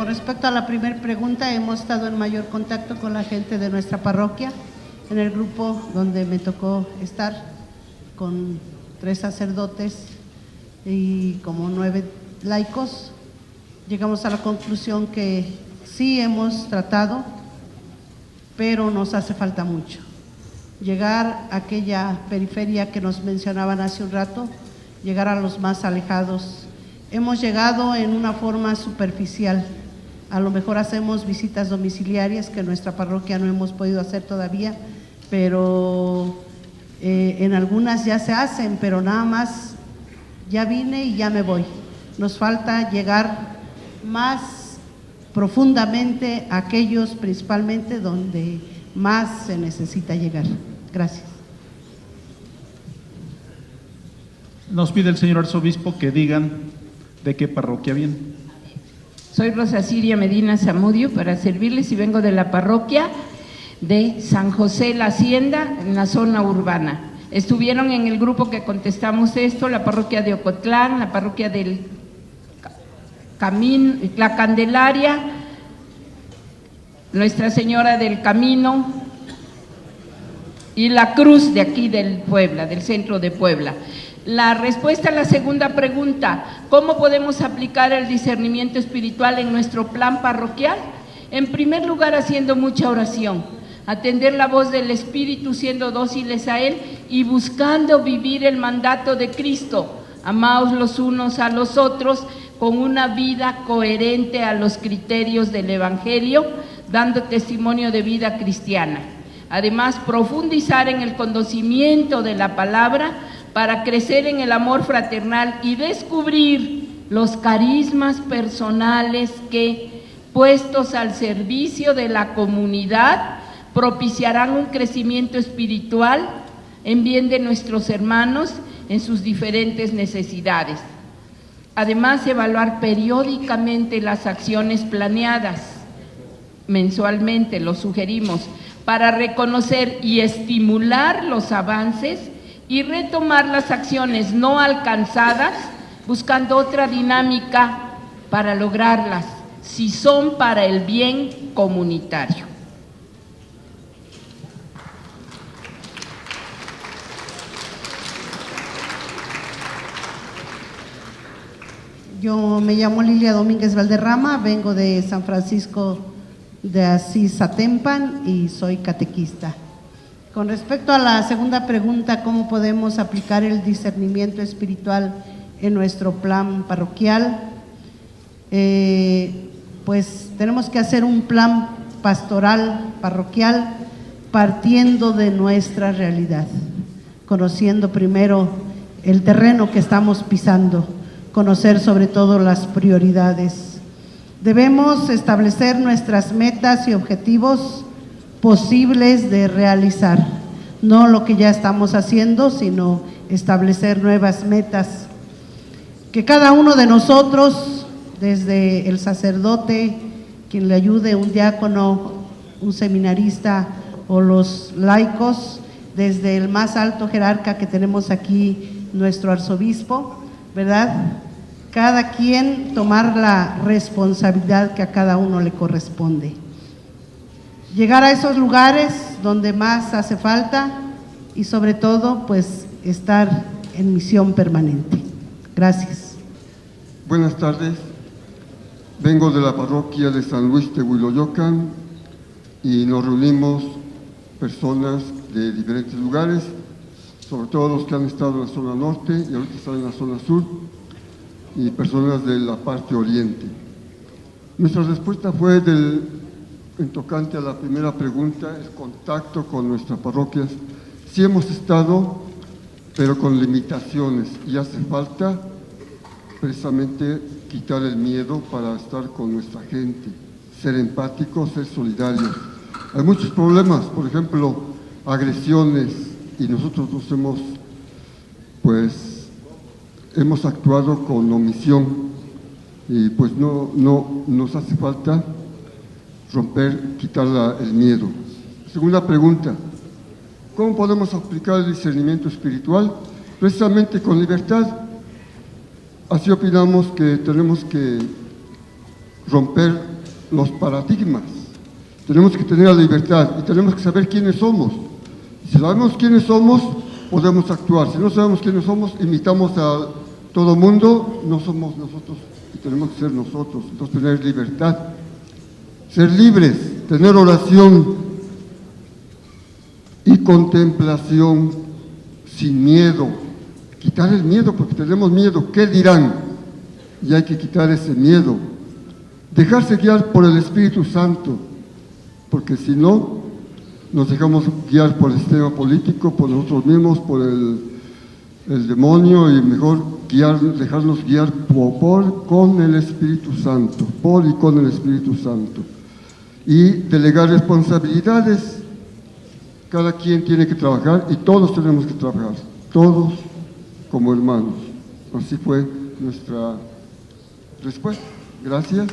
con respecto a la primera pregunta, hemos estado en mayor contacto con la gente de nuestra parroquia, en el grupo donde me tocó estar, con 3 sacerdotes y como 9 laicos. Llegamos a la conclusión que sí hemos tratado, pero nos hace falta mucho. Llegar a aquella periferia que nos mencionaban hace un rato, llegar a los más alejados. Hemos llegado en una forma superficial. A lo mejor hacemos visitas domiciliarias que en nuestra parroquia no hemos podido hacer todavía, pero en algunas ya se hacen, pero nada más ya vine y ya me voy. Nos falta llegar más profundamente a aquellos principalmente donde más se necesita llegar. Gracias. Nos pide el señor arzobispo que digan de qué parroquia vienen. Soy Rosa Siria Medina Zamudio para servirles y vengo de la parroquia de San José la Hacienda, en la zona urbana. Estuvieron en el grupo que contestamos esto, la parroquia de Ocotlán, la parroquia del Camino, la Candelaria, Nuestra Señora del Camino y la Cruz de aquí del Puebla, del centro de Puebla. La respuesta a la segunda pregunta, ¿cómo podemos aplicar el discernimiento espiritual en nuestro plan parroquial? En primer lugar, haciendo mucha oración, atender la voz del Espíritu, siendo dóciles a Él y buscando vivir el mandato de Cristo. Amaos los unos a los otros con una vida coherente a los criterios del Evangelio, dando testimonio de vida cristiana. Además, profundizar en el conocimiento de la palabra para crecer en el amor fraternal y descubrir los carismas personales que, puestos al servicio de la comunidad, propiciarán un crecimiento espiritual en bien de nuestros hermanos en sus diferentes necesidades. Además, evaluar periódicamente las acciones planeadas, mensualmente lo sugerimos, para reconocer y estimular los avances y retomar las acciones no alcanzadas, buscando otra dinámica para lograrlas, si son para el bien comunitario. Yo me llamo Lilia Domínguez Valderrama, vengo de San Francisco de Asís, Zatempan, y soy catequista. Con respecto a la segunda pregunta, ¿cómo podemos aplicar el discernimiento espiritual en nuestro plan parroquial? Pues tenemos que hacer un plan pastoral parroquial partiendo de nuestra realidad, conociendo primero el terreno que estamos pisando, conocer sobre todo las prioridades. Debemos establecer nuestras metas y objetivos posibles de realizar, no lo que ya estamos haciendo, sino establecer nuevas metas. Que cada uno de nosotros, desde el sacerdote, quien le ayude, un diácono, un seminarista o los laicos, desde el más alto jerarca que tenemos aquí, nuestro arzobispo, ¿verdad? Cada quien tomar la responsabilidad que a cada uno le corresponde. Llegar a esos lugares donde más hace falta y sobre todo, pues, estar en misión permanente. Gracias. Buenas tardes. Vengo de la parroquia de San Luis de Huiloyocan y nos reunimos personas de diferentes lugares, sobre todo los que han estado en la zona norte y ahorita están en la zona sur, y personas de la parte oriente. Nuestra respuesta fue en tocante a la primera pregunta, el contacto con nuestras parroquias. Sí hemos estado, pero con limitaciones, y hace falta precisamente quitar el miedo para estar con nuestra gente, ser empáticos, ser solidarios. Hay muchos problemas, por ejemplo, agresiones, y nosotros nos hemos actuado con omisión, y pues no nos hace falta quitar el miedo. Segunda pregunta, ¿cómo podemos aplicar el discernimiento espiritual? Precisamente con libertad. Así opinamos que tenemos que romper los paradigmas. Tenemos que tener la libertad y tenemos que saber quiénes somos. Si sabemos quiénes somos, podemos actuar. Si no sabemos quiénes somos, imitamos a todo mundo, no somos nosotros y tenemos que ser nosotros. Entonces, tener libertad, ser libres, tener oración y contemplación sin miedo. Quitar el miedo, porque tenemos miedo. ¿Qué dirán? Y hay que quitar ese miedo. Dejarse guiar por el Espíritu Santo, porque si no, nos dejamos guiar por el sistema político, por nosotros mismos, por el demonio, y mejor dejarnos guiar con el Espíritu Santo, por y con el Espíritu Santo. Y delegar responsabilidades. Cada quien tiene que trabajar y todos tenemos que trabajar, todos como hermanos. Así fue nuestra respuesta. Gracias.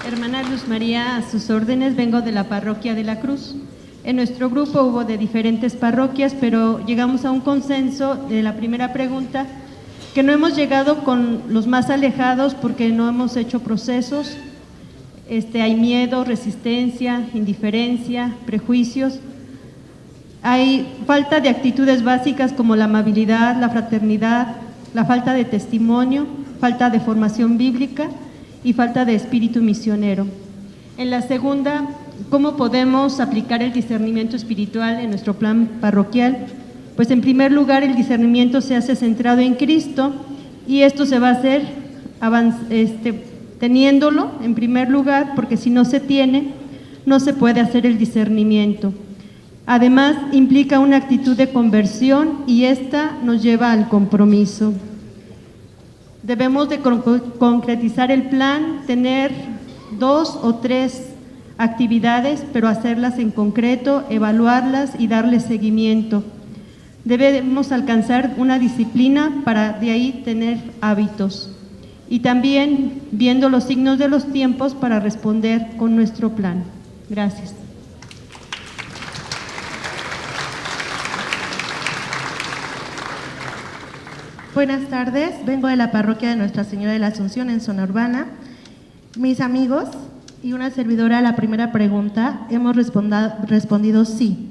Hermana Luz María, a sus órdenes, vengo de la parroquia de la Cruz. En nuestro grupo hubo de diferentes parroquias, pero llegamos a un consenso de la primera pregunta, que no hemos llegado con los más alejados porque no hemos hecho procesos. Hay miedo, resistencia, indiferencia, prejuicios. Hay falta de actitudes básicas como la amabilidad, la fraternidad, la falta de testimonio, falta de formación bíblica y falta de espíritu misionero. En la segunda, ¿cómo podemos aplicar el discernimiento espiritual en nuestro plan parroquial? Pues en primer lugar, el discernimiento se hace centrado en Cristo y esto se va a hacer teniéndolo en primer lugar, porque si no se tiene, no se puede hacer el discernimiento. Además, implica una actitud de conversión y esta nos lleva al compromiso. Debemos de concretizar el plan, tener 2 o 3 actividades, pero hacerlas en concreto, evaluarlas y darles seguimiento. Debemos alcanzar una disciplina para de ahí tener hábitos. Y también viendo los signos de los tiempos para responder con nuestro plan. Gracias. Buenas tardes, vengo de la parroquia de Nuestra Señora de la Asunción en Zona Urbana. Mis amigos y una servidora a la primera pregunta hemos respondido sí.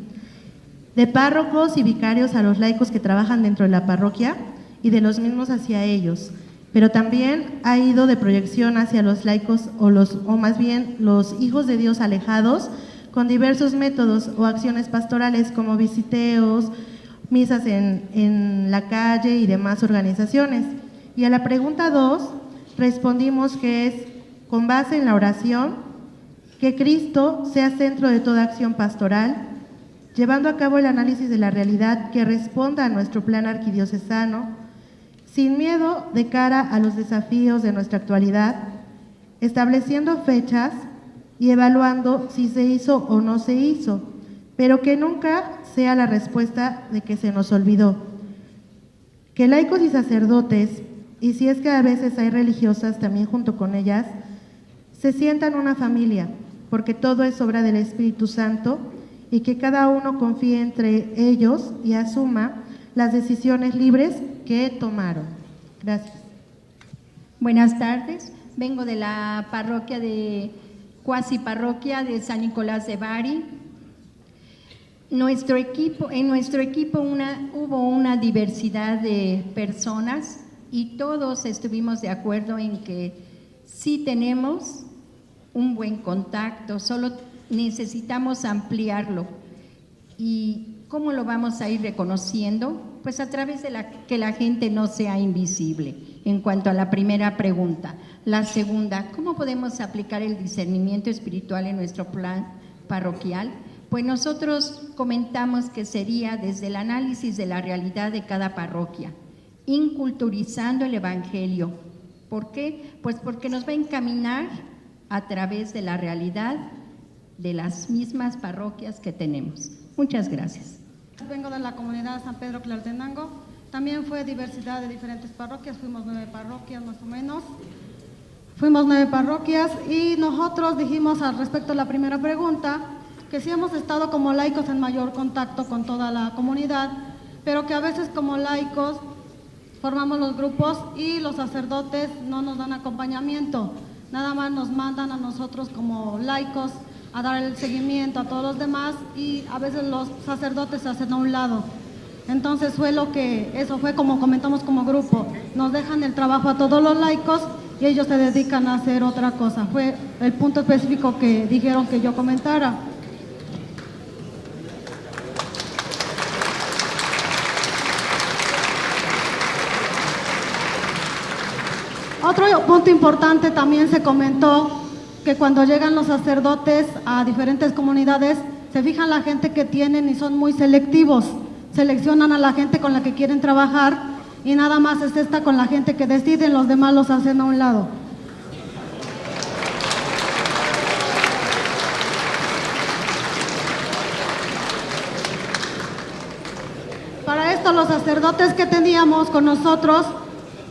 De párrocos y vicarios a los laicos que trabajan dentro de la parroquia y de los mismos hacia ellos, pero también ha ido de proyección hacia los laicos o más bien los hijos de Dios alejados con diversos métodos o acciones pastorales como visiteos, misas en la calle y demás organizaciones. Y a la pregunta 2 respondimos que es con base en la oración, que Cristo sea centro de toda acción pastoral, llevando a cabo el análisis de la realidad que responda a nuestro plan arquidiocesano, sin miedo de cara a los desafíos de nuestra actualidad, estableciendo fechas y evaluando si se hizo o no se hizo, pero que nunca sea la respuesta de que se nos olvidó. Que laicos y sacerdotes, y si es que a veces hay religiosas también junto con ellas, se sientan una familia, porque todo es obra del Espíritu Santo, y que cada uno confíe entre ellos y asuma las decisiones libres que tomaron. Gracias. Buenas tardes, vengo de la parroquia cuasi parroquia de San Nicolás de Bari. En nuestro equipo hubo una diversidad de personas y todos estuvimos de acuerdo en que sí tenemos un buen contacto, solo necesitamos ampliarlo. ¿Y cómo lo vamos a ir reconociendo? Pues a través de que la gente no sea invisible, en cuanto a la primera pregunta. La segunda, ¿cómo podemos aplicar el discernimiento espiritual en nuestro plan parroquial? Pues nosotros comentamos que sería desde el análisis de la realidad de cada parroquia, inculturizando el Evangelio. ¿Por qué? Pues porque nos va a encaminar a través de la realidad de las mismas parroquias que tenemos. Muchas gracias. Vengo de la comunidad San Pedro Tlaltenango. También fue diversidad de diferentes parroquias, fuimos 9 parroquias más o menos. Fuimos 9 parroquias y nosotros dijimos al respecto a la primera pregunta que sí hemos estado como laicos en mayor contacto con toda la comunidad, pero que a veces como laicos formamos los grupos y los sacerdotes no nos dan acompañamiento, nada más nos mandan a nosotros como laicos a dar el seguimiento a todos los demás y a veces los sacerdotes se hacen a un lado. Entonces eso fue como comentamos como grupo, nos dejan el trabajo a todos los laicos y ellos se dedican a hacer otra cosa. Fue el punto específico que dijeron que yo comentara. Otro punto importante también se comentó que cuando llegan los sacerdotes a diferentes comunidades, se fijan la gente que tienen y son muy selectivos. Seleccionan a la gente con la que quieren trabajar y nada más es esta con la gente que deciden, los demás los hacen a un lado. Para esto los sacerdotes que teníamos con nosotros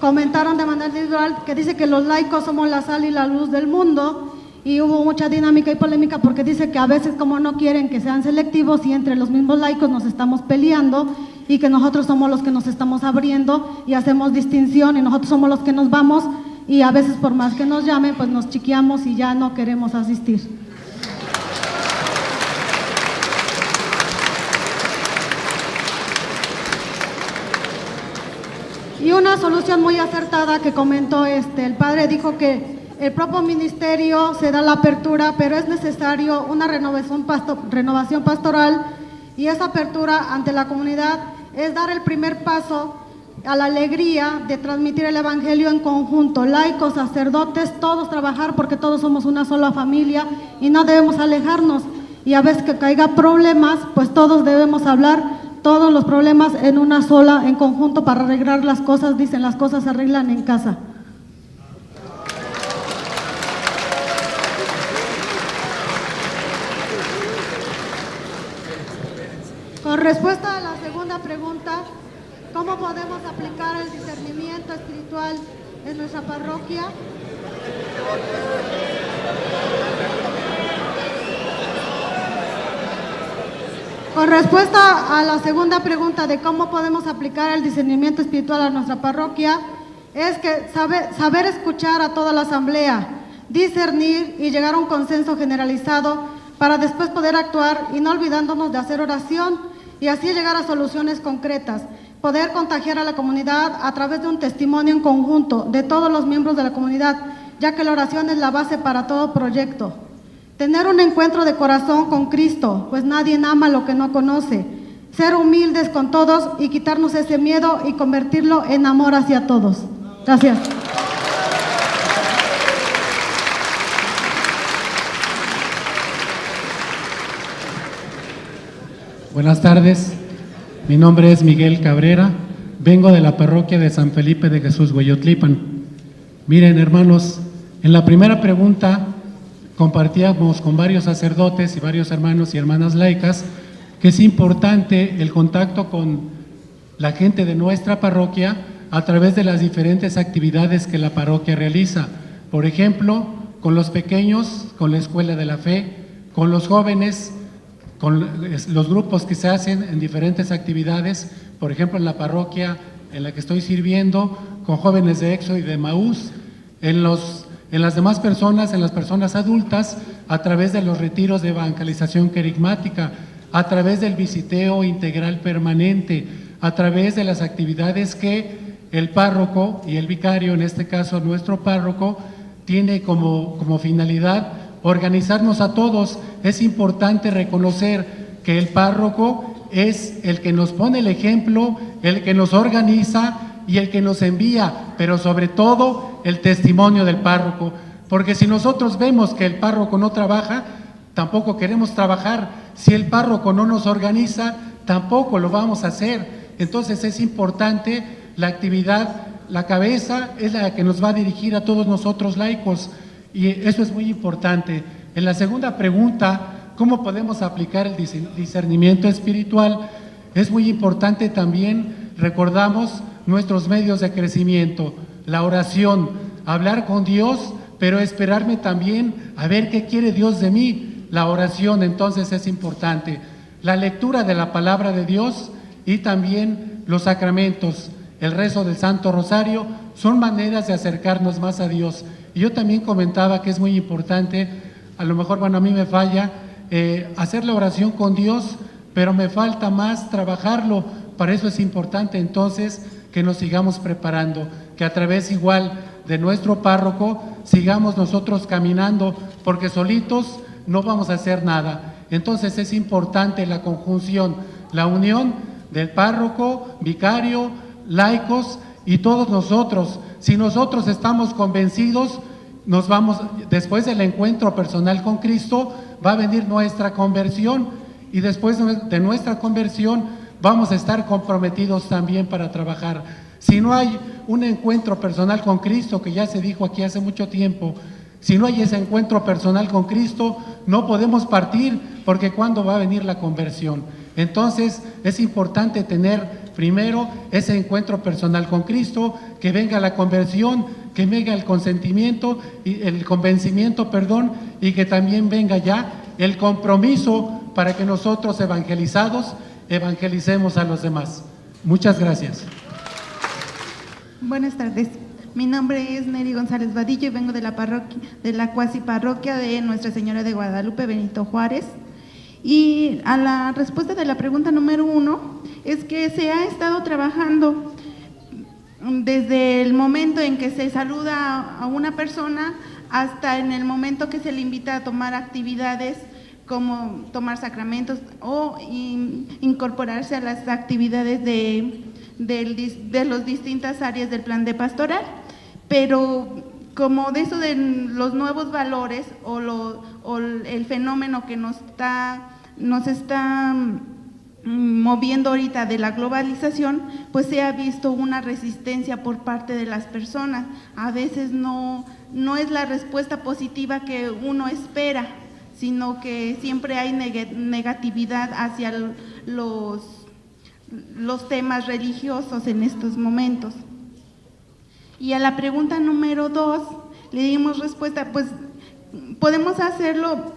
comentaron de manera individual que dice que los laicos somos la sal y la luz del mundo y hubo mucha dinámica y polémica porque dice que a veces como no quieren que sean selectivos y entre los mismos laicos nos estamos peleando y que nosotros somos los que nos estamos abriendo y hacemos distinción y nosotros somos los que nos vamos y a veces por más que nos llamen pues nos chiqueamos y ya no queremos asistir. Y una solución muy acertada que comentó el padre dijo que el propio ministerio se da la apertura, pero es necesario una renovación pastoral y esa apertura ante la comunidad es dar el primer paso a la alegría de transmitir el evangelio en conjunto, laicos, sacerdotes, todos trabajar porque todos somos una sola familia y no debemos alejarnos y a veces que caiga problemas, pues todos debemos hablar todos los problemas en conjunto para arreglar las cosas, dicen las cosas se arreglan en casa. Con respuesta a la segunda pregunta, ¿cómo podemos aplicar el discernimiento espiritual en nuestra parroquia? Con respuesta a la segunda pregunta de cómo podemos aplicar el discernimiento espiritual a nuestra parroquia, es que saber escuchar a toda la asamblea, discernir y llegar a un consenso generalizado para después poder actuar y no olvidándonos de hacer oración y así llegar a soluciones concretas, poder contagiar a la comunidad a través de un testimonio en conjunto de todos los miembros de la comunidad, ya que la oración es la base para todo proyecto. Tener un encuentro de corazón con Cristo, pues nadie ama lo que no conoce. Ser humildes con todos y quitarnos ese miedo y convertirlo en amor hacia todos. Gracias. Buenas tardes, mi nombre es Miguel Cabrera, vengo de la parroquia de San Felipe de Jesús, Hueyotlipan. Miren, hermanos, en la primera pregunta compartíamos con varios sacerdotes y varios hermanos y hermanas laicas que es importante el contacto con la gente de nuestra parroquia a través de las diferentes actividades que la parroquia realiza. Por ejemplo, con los pequeños, con la Escuela de la Fe, con los jóvenes, con los grupos que se hacen en diferentes actividades, por ejemplo en la parroquia en la que estoy sirviendo, con jóvenes de Éxodo y de Emaús, en las demás personas, en las personas adultas, a través de los retiros de evangelización querigmática, a través del visiteo integral permanente, a través de las actividades que el párroco y el vicario, en este caso nuestro párroco, tiene como finalidad organizarnos a todos. Es importante reconocer que el párroco es el que nos pone el ejemplo, el que nos organiza y el que nos envía, pero sobre todo el testimonio del párroco, porque si nosotros vemos que el párroco no trabaja, tampoco queremos trabajar. Si el párroco no nos organiza, tampoco lo vamos a hacer. Entonces es importante la actividad, la cabeza es la que nos va a dirigir a todos nosotros laicos, y eso es muy importante. En la segunda pregunta, ¿cómo podemos aplicar el discernimiento espiritual? Es muy importante también, recordamos nuestros medios de crecimiento, la oración, hablar con Dios, pero esperarme también a ver qué quiere Dios de mí. La oración entonces es importante, la lectura de la palabra de Dios y también los sacramentos, el rezo del Santo Rosario, son maneras de acercarnos más a Dios. Y yo también comentaba que es muy importante, a lo mejor, bueno, a mí me falla hacer la oración con Dios, pero me falta más trabajarlo. Para eso es importante entonces que nos sigamos preparando, que a través igual de nuestro párroco sigamos nosotros caminando, porque solitos no vamos a hacer nada. Entonces es importante la conjunción, la unión del párroco, vicario, laicos y todos nosotros. Si nosotros estamos convencidos, nos vamos, después del encuentro personal con Cristo, va a venir nuestra conversión, y después de nuestra conversión vamos a estar comprometidos también para trabajar. Si no hay un encuentro personal con Cristo, que ya se dijo aquí hace mucho tiempo, si no hay ese encuentro personal con Cristo, no podemos partir, porque ¿cuándo va a venir la conversión? Entonces es importante tener primero ese encuentro personal con Cristo, que venga la conversión, que venga el consentimiento, y el convencimiento, perdón, y que también venga ya el compromiso para que nosotros evangelizados evangelicemos a los demás. Muchas gracias. Buenas tardes. Mi nombre es Neri González Vadillo y vengo de la parroquia, de la cuasi parroquia de Nuestra Señora de Guadalupe, Benito Juárez. Y a la respuesta de la pregunta número 1 es que se ha estado trabajando desde el momento en que se saluda a una persona hasta en el momento que se le invita a tomar actividades como tomar sacramentos o incorporarse a las actividades de las distintas áreas del plan de pastoral. Pero como de eso de los nuevos valores o el fenómeno que nos está moviendo ahorita de la globalización, pues se ha visto una resistencia por parte de las personas. A veces no es la respuesta positiva que uno espera, sino que siempre hay negatividad hacia los temas religiosos en estos momentos. Y a la pregunta número 2 le dimos respuesta, pues podemos hacerlo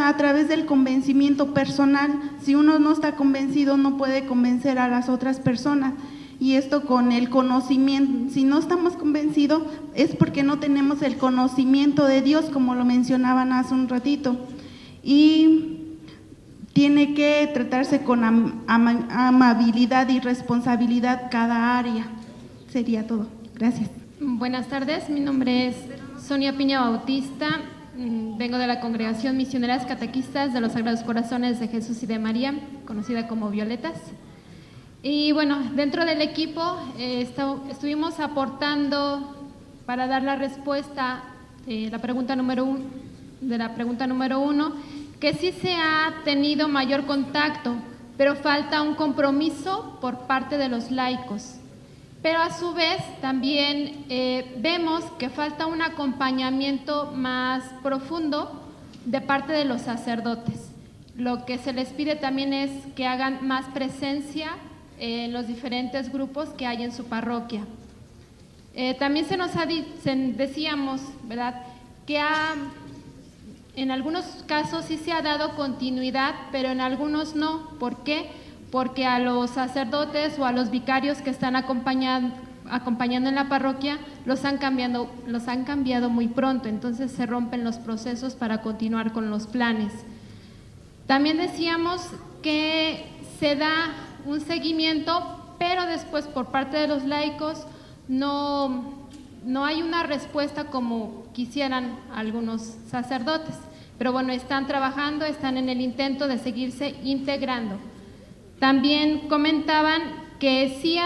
a través del convencimiento personal. Si uno no está convencido, no puede convencer a las otras personas. Y esto con el conocimiento, si no estamos convencidos, es porque no tenemos el conocimiento de Dios, como lo mencionaban hace un ratito. Y tiene que tratarse con amabilidad y responsabilidad cada área. Sería todo. Gracias. Buenas tardes, mi nombre es Sonia Piña Bautista, vengo de la Congregación Misioneras Catequistas de los Sagrados Corazones de Jesús y de María, conocida como Violetas. Y bueno, dentro del equipo estuvimos aportando para dar la respuesta la pregunta número 1, que sí se ha tenido mayor contacto, pero falta un compromiso por parte de los laicos. Pero a su vez también vemos que falta un acompañamiento más profundo de parte de los sacerdotes. Lo que se les pide también es que hagan más presencia en los diferentes grupos que hay en su parroquia. También decíamos, ¿verdad?, que en algunos casos sí se ha dado continuidad, pero en algunos no. ¿Por qué? Porque a los sacerdotes o a los vicarios que están acompañando en la parroquia los han cambiado muy pronto, entonces se rompen los procesos para continuar con los planes. También decíamos que se da un seguimiento, pero después por parte de los laicos no hay una respuesta como quisieran algunos sacerdotes, pero bueno, están trabajando, están en el intento de seguirse integrando. También comentaban que sí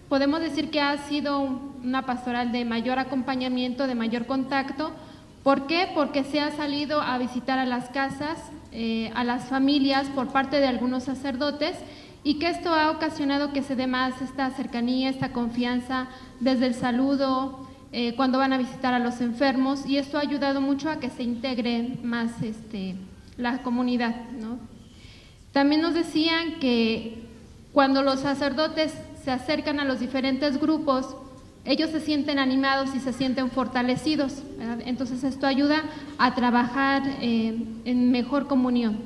podemos decir que ha sido una pastoral de mayor acompañamiento, de mayor contacto. ¿Por qué? Porque se ha salido a visitar a las casas, a las familias por parte de algunos sacerdotes, y que esto ha ocasionado que se dé más esta cercanía, esta confianza desde el saludo, cuando van a visitar a los enfermos, y esto ha ayudado mucho a que se integre más la comunidad, ¿no? También nos decían que cuando los sacerdotes se acercan a los diferentes grupos, ellos se sienten animados y se sienten fortalecidos, ¿verdad? Entonces esto ayuda a trabajar en mejor comunión.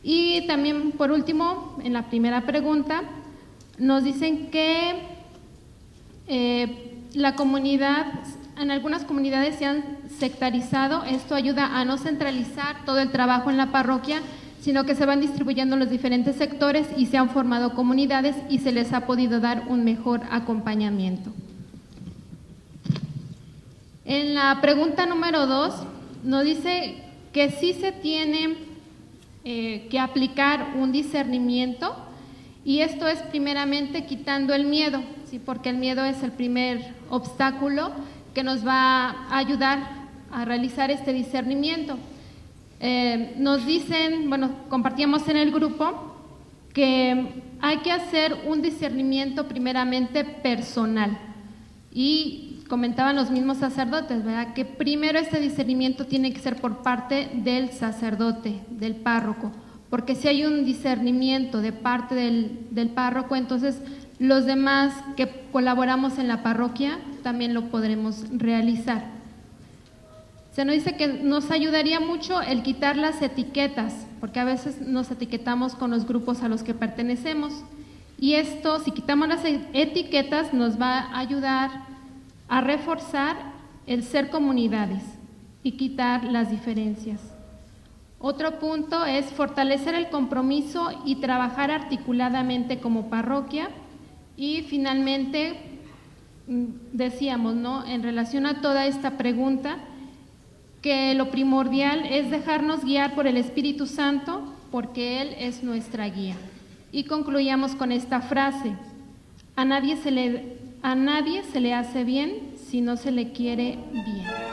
Y también, por último, en la primera pregunta, nos dicen que la comunidad, en algunas comunidades se han sectarizado. Esto ayuda a no centralizar todo el trabajo en la parroquia, sino que se van distribuyendo en los diferentes sectores y se han formado comunidades y se les ha podido dar un mejor acompañamiento. En la pregunta número 2 nos dice que sí se tiene que aplicar un discernimiento, y esto es primeramente quitando el miedo, ¿sí? Porque el miedo es el primer obstáculo que nos va a ayudar a realizar este discernimiento. Nos dicen, bueno, compartíamos en el grupo que hay que hacer un discernimiento primeramente personal, y comentaban los mismos sacerdotes, ¿verdad?, que primero este discernimiento tiene que ser por parte del sacerdote, del párroco, porque si hay un discernimiento de parte del párroco, entonces los demás que colaboramos en la parroquia también lo podremos realizar. Se nos dice que nos ayudaría mucho el quitar las etiquetas, porque a veces nos etiquetamos con los grupos a los que pertenecemos, y esto, si quitamos las etiquetas, nos va a ayudar a reforzar el ser comunidades y quitar las diferencias. Otro punto es fortalecer el compromiso y trabajar articuladamente como parroquia. Y finalmente, decíamos, ¿no?, en relación a toda esta pregunta, que lo primordial es dejarnos guiar por el Espíritu Santo, porque Él es nuestra guía. Y concluíamos con esta frase: a nadie se le hace bien si no se le quiere bien.